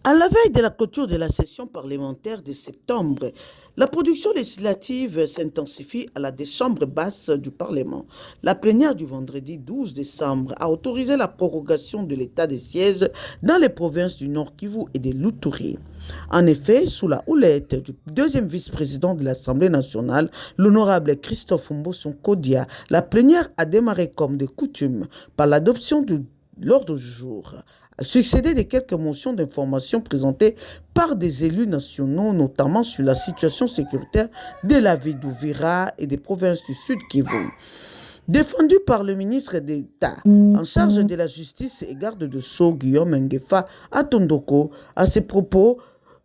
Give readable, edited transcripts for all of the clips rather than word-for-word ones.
À la veille de la clôture de la session parlementaire de septembre, la production législative s'intensifie à la des chambres basses du Parlement. La plénière du vendredi 12 décembre a autorisé la prorogation de l'état de siège dans les provinces du Nord Kivu et de l'Uturi. En effet, sous la houlette du deuxième vice-président de l'Assemblée nationale, l'honorable Christophe Mbosso Kodia, la plénière a démarré comme de coutume par l'adoption de l'ordre du jour, succédé de quelques motions d'information présentées par des élus nationaux, notamment sur la situation sécuritaire de la ville d'Ouvira et des provinces du Sud Kivu. Défendu par le ministre d'État en charge de la justice et garde de Sceaux, Guillaume Nguefa Atondoko, à ses propos,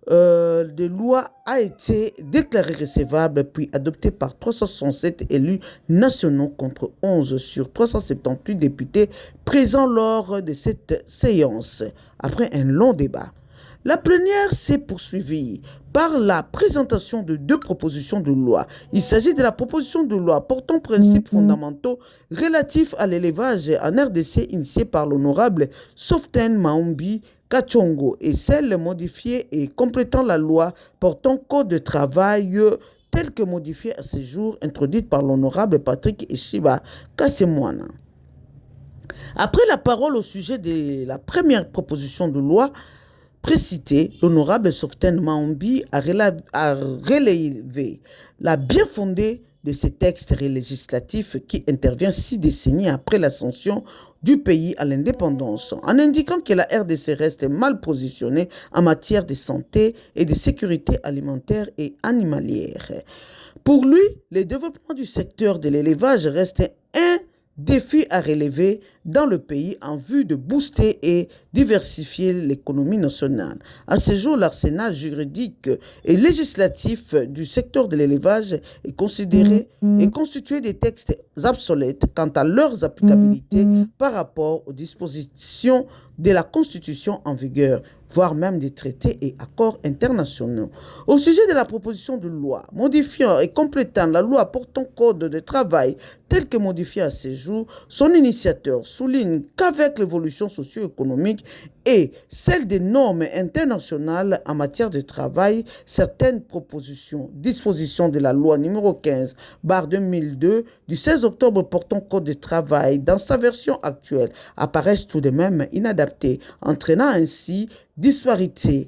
de loi a été déclarée recevable puis adoptée par 367 élus nationaux contre 11 sur 378 députés présents lors de cette séance, après un long débat. La plénière s'est poursuivie par la présentation de deux propositions de loi. Il s'agit de la proposition de loi portant principes fondamentaux relatifs à l'élevage en RDC initiée par l'honorable Soften Maombi Kachongo et celle modifiée et complétant la loi portant code de travail telle que modifiée à ce jour, introduite par l'honorable Patrick Eshiba Kassemwana. Après la parole au sujet de la première proposition de loi, précité, l'honorable Soften Maombi a relevé la bien fondée de ce texte législatif qui intervient 6 décennies après l'ascension du pays à l'indépendance, en indiquant que la RDC reste mal positionnée en matière de santé et de sécurité alimentaire et animalière. Pour lui, le développement du secteur de l'élevage reste un défi à relever dans le pays en vue de booster et diversifier l'économie nationale. À ce jour, l'arsenal juridique et législatif du secteur de l'élevage est considéré et constitué des textes obsolètes quant à leur applicabilité par rapport aux dispositions de la Constitution en vigueur, voire même des traités et accords internationaux. Au sujet de la proposition de loi modifiant et complétant la loi portant code de travail telle que modifiée à ce jour, son initiateur souligne qu'avec l'évolution socio-économique et celle des normes internationales en matière de travail, certaines dispositions de la loi numéro 15/2002 du 16 octobre portant code de travail dans sa version actuelle apparaissent tout de même inadaptées, entraînant ainsi disparité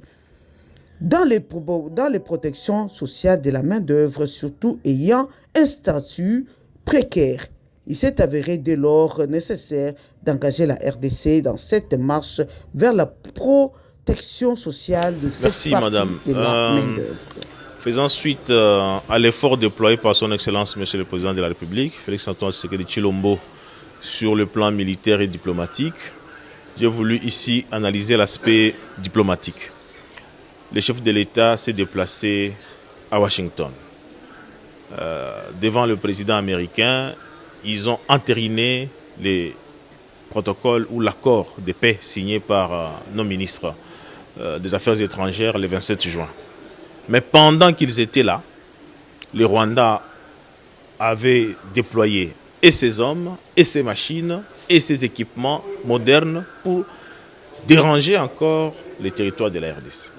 dans les protections sociales de la main-d'œuvre, surtout ayant un statut précaire. Il s'est avéré dès lors nécessaire d'engager la RDC dans cette marche vers la protection sociale de cette Merci, partie madame. de la main-d'œuvre. Faisant suite à l'effort déployé par son Excellence, Monsieur le Président de la République, Félix-Antoine Tshisekedi Tshilombo, sur le plan militaire et diplomatique, j'ai voulu ici analyser l'aspect diplomatique. Le chef de l'État s'est déplacé à Washington. Devant le président américain, ils ont entériné les protocoles ou l'accord de paix signé par nos ministres des Affaires étrangères le 27 juin. Mais pendant qu'ils étaient là, le Rwanda avait déployé et ses hommes, et ses machines, et ses équipements modernes pour déranger encore les territoires de la RDC.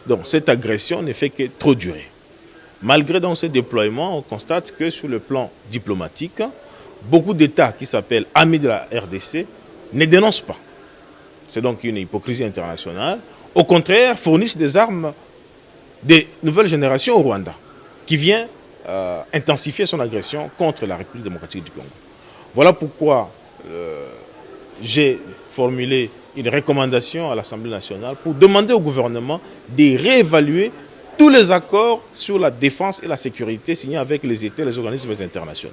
Donc cette agression ne fait que trop durer. Malgré dans ce déploiement, on constate que sur le plan diplomatique, beaucoup d'États qui s'appellent amis de la RDC ne dénoncent pas. C'est donc une hypocrisie internationale. Au contraire, fournissent des armes des nouvelles générations au Rwanda, qui vient intensifier son agression contre la République démocratique du Congo. Voilà pourquoi j'ai formulé une recommandation à l'Assemblée nationale pour demander au gouvernement de réévaluer tous les accords sur la défense et la sécurité signés avec les États et les organismes internationaux,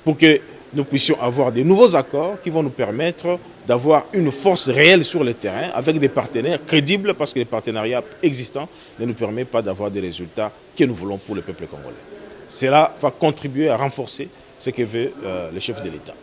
pour que nous puissions avoir de nouveaux accords qui vont nous permettre d'avoir une force réelle sur le terrain avec des partenaires crédibles, parce que les partenariats existants ne nous permettent pas d'avoir des résultats que nous voulons pour le peuple congolais. Cela va contribuer à renforcer ce que veut le chef de l'État.